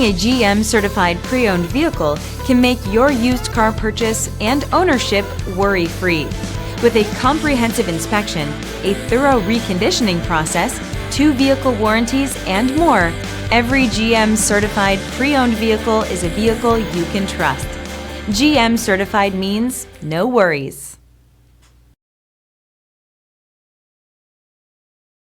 a GM certified pre-owned vehicle can make your used car purchase and ownership worry-free. With a comprehensive inspection, a thorough reconditioning process, 2 vehicle warranties, and more, every GM certified pre-owned vehicle is a vehicle you can trust. GM certified means no worries.